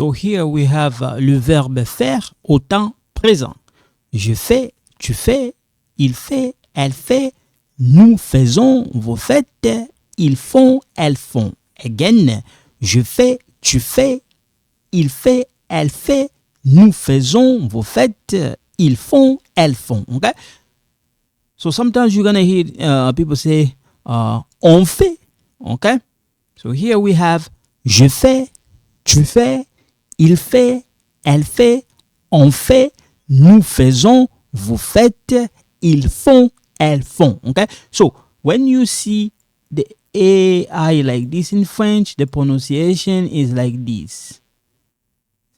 So here we have le verbe faire au temps présent. Je fais, tu fais, il fait, elle fait, nous faisons, vous faites, ils font, elles font. Again, je fais, tu fais, il fait, elle fait, nous faisons, vous faites, ils font, elles font. Okay? So sometimes you're gonna hear people say, on fait. Okay? So here we have, je fais, tu fais, il fait, elle fait, on fait, nous faisons, vous faites, ils font, elles font. Okay? So when you see the AI like this in French, the pronunciation is like this.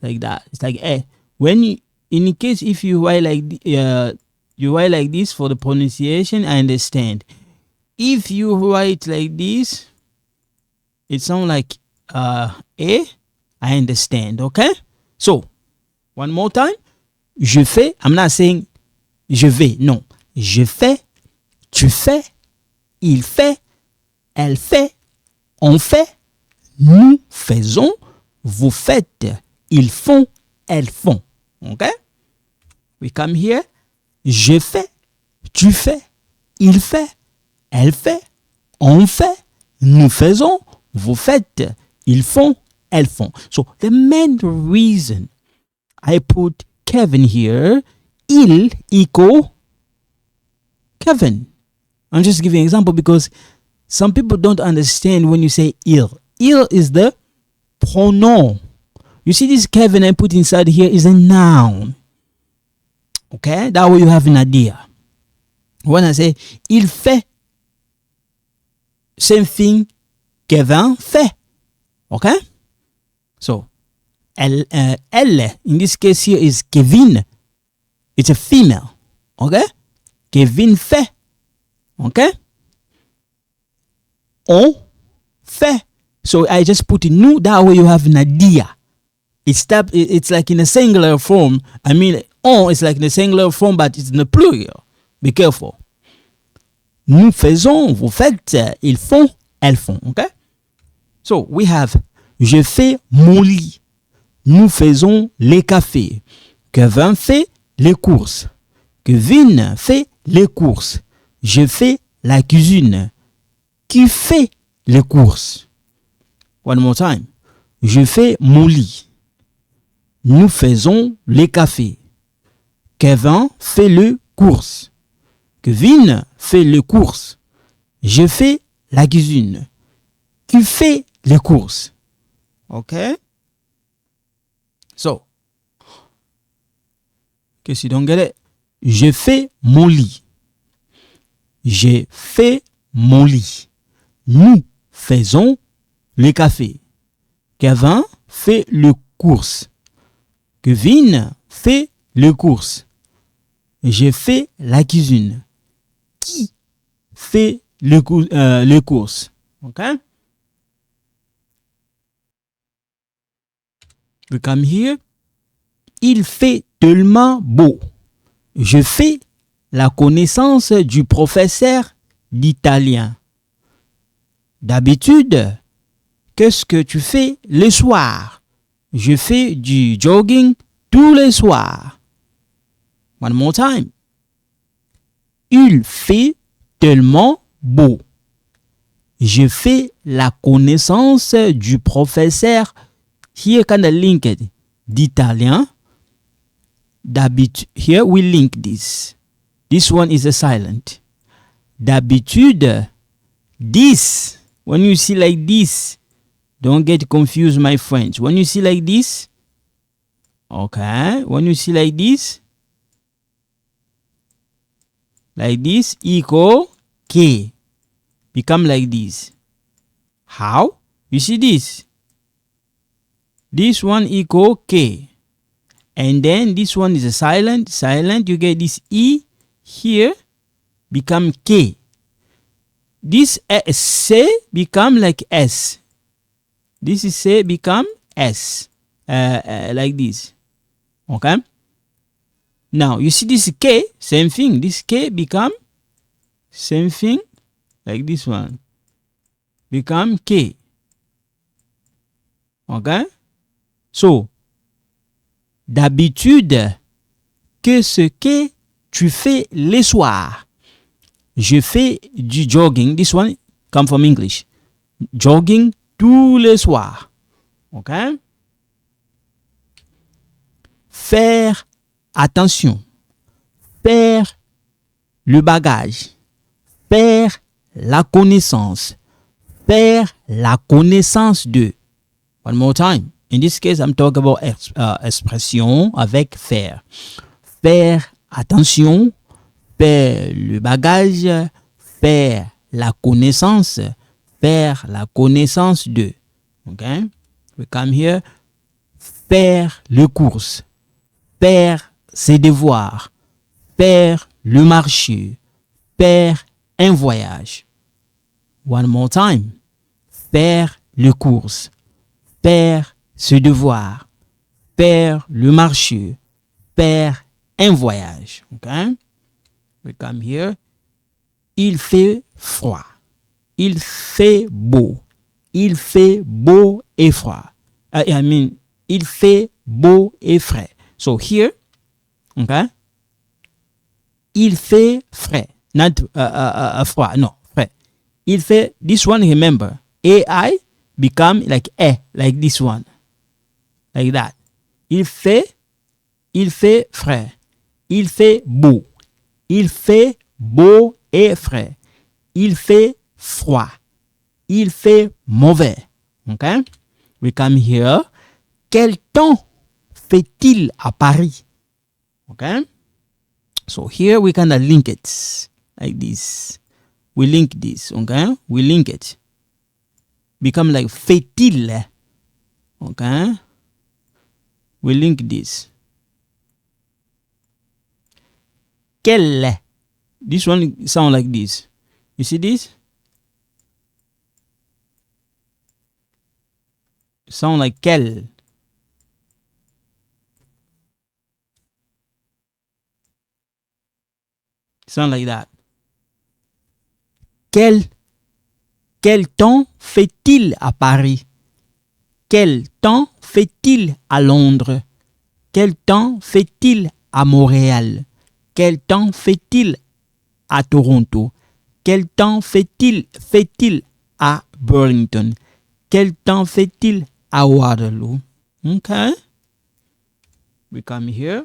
Like that. It's like eh. When you, in case if you write like you write like this for the pronunciation, I understand. If you write like this, it sounds like I understand. Okay? So one more time. Je fais. I'm not saying je vais. No. Je fais. Tu fais. Il fait. Elle fait, on fait, nous faisons, vous faites, ils font, elles font. Okay? We come here. Je fais, tu fais, il fait, elle fait, on fait, nous faisons, vous faites, ils font, elles font. So the main reason I put Kevin here, il equal Kevin. I'm just giving an example because some people don't understand when you say il. Il is the pronoun. You see this Kevin I put inside here is a noun. Okay? That way you have an idea. When I say il fait, same thing Kevin fait. Okay? So, elle, in this case here is Kevin. It's a female. Okay? Kevin fait. Okay? On fait. So I just put in nous. That way you have an idea. It's like in a singular form. I mean, on is like in a singular form, but it's in a plural. Be careful. Nous faisons, vous faites, ils font, elles font. Okay? So we have je fais mon lit. Nous faisons les cafés. Kevin fait les courses. Kevin fait les courses. Je fais la cuisine. Qui fait les courses? One more time. Je fais mon lit. Nous faisons les cafés. Kevin fait les courses. Kevin fait les courses. Je fais la cuisine. Qui fait les courses? Okay? So, in case you don't get it, je fais mon lit. J'ai fait mon lit. Nous faisons le café. Kevin fait les courses. Kevin fait les courses. J'ai fait la cuisine. Qui fait les courses? Okay? We come here. Il fait tellement beau. Je fais la connaissance du professeur d'italien. D'habitude, qu'est-ce que tu fais le soir? Je fais du jogging tous les soirs. One more time. Il fait tellement beau. Je fais la connaissance du professeur, here kind of linked, d'italien. D'habitude, here we link this. This one is a silent. D'habitude, this, when you see like this, don't get confused, my friends. When you see like this, okay, when you see like this equal K. Become like this. How? You see this? This one equal K. And then this one is a silent. Silent, you get this E here, become K. This C become like S. This is C become S. Like this. Okay? Now, you see this K, same thing. This K become same thing like this one. Become K. Okay? So, d'habitude que ce que tu fais les soirs. Je fais du jogging. This one come from English. Jogging tous les soirs. OK? Faire attention. Faire le bagage. Faire la connaissance. Faire la connaissance de. One more time. In this case, I'm talking about expression avec faire. Faire attention, faire le bagage, faire la connaissance de. Okay? We come here. Faire le course, faire ses devoirs, faire le marché, faire un voyage. One more time. Faire le course, faire ses devoirs, faire le marché, faire un voyage. Okay? We come here. Il fait froid. Il fait beau. Il fait beau et froid. Il fait beau et frais. So here, okay? Il fait frais. Not froid, no, frais. Il fait, this one, remember, AI become like like this one. Like that. Il fait frais. Il fait beau. Il fait beau et frais. Il fait froid. Il fait mauvais. Okay? We come here. Quel temps fait-il à Paris? Okay? So here we kind of link it like this. We link this, okay? We link it. Become like fait-il. Okay? We link this. Quel. This one sound like this. You see this? Sound like quel. Sound like that. Quel temps fait-il à Paris? Quel temps fait-il à Londres? Quel temps fait-il à Montréal? Quel temps fait-il à Toronto? Quel temps fait-il à Burlington? Quel temps fait-il à Waterloo? Okay. We come here.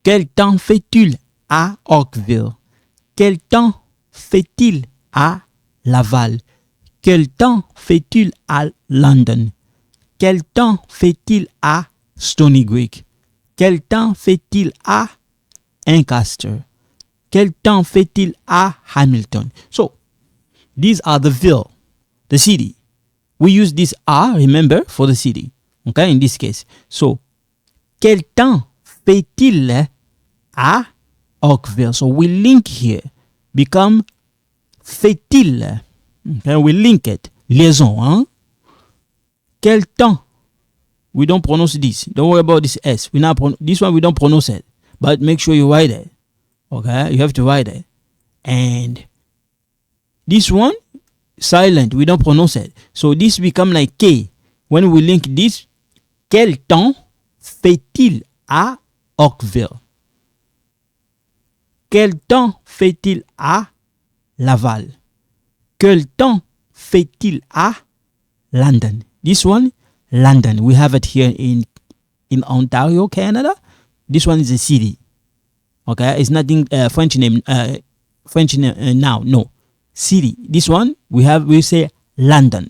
Quel temps fait-il à Oakville? Quel temps fait-il à Laval? Quel temps fait-il à London? Quel temps fait-il à Stony Creek? Quel temps fait-il à Ancaster? Quel temps fait-il à Hamilton? So, these are the ville, the city. We use this R, remember, for the city. Okay, in this case. So, quel temps fait-il à Oakville? So, we link here. Become fait-il. Okay, we link it. Liaison, hein? Quel temps? We don't pronounce this. Don't worry about this S. This one we don't pronounce it. But make sure you write it. Okay, you have to write it. And this one, silent. We don't pronounce it. So this become like K. When we link this, quel temps fait-il à Oakville? Quel temps fait-il à Laval? Quel temps fait-il à London? This one, London. We have it here in Ontario, Canada. This one is a city. Okay, it's nothing French name. Now, no. City. This one we say London.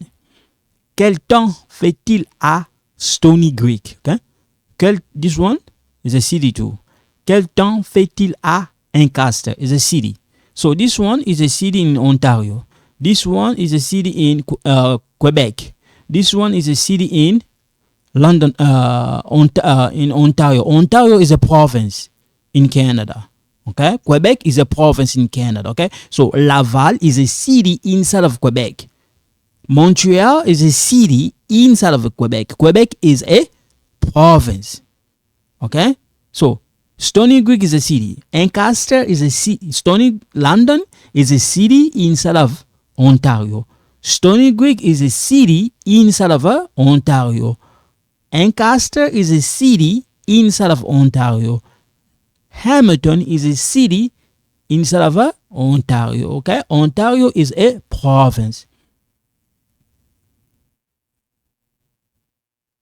Quel temps fait-il à Stony Creek? Okay. This one is a city too. Quel temps fait-il à Ancaster? Is a city. So this one is a city in Ontario. This one is a city in Quebec. This one is a city in London, in Ontario. Ontario is a province in Canada. Okay, Quebec is a province in Canada. Okay, so Laval is a city inside of Quebec. Montreal is a city inside of Quebec. Quebec is a province. Okay, so Stony Creek is a city. Ancaster is a city. London is a city inside of Ontario. Stony Creek is a city inside of Ontario. Ancaster is a city inside of Ontario. Hamilton is a city inside of Ontario. Okay, Ontario is a province.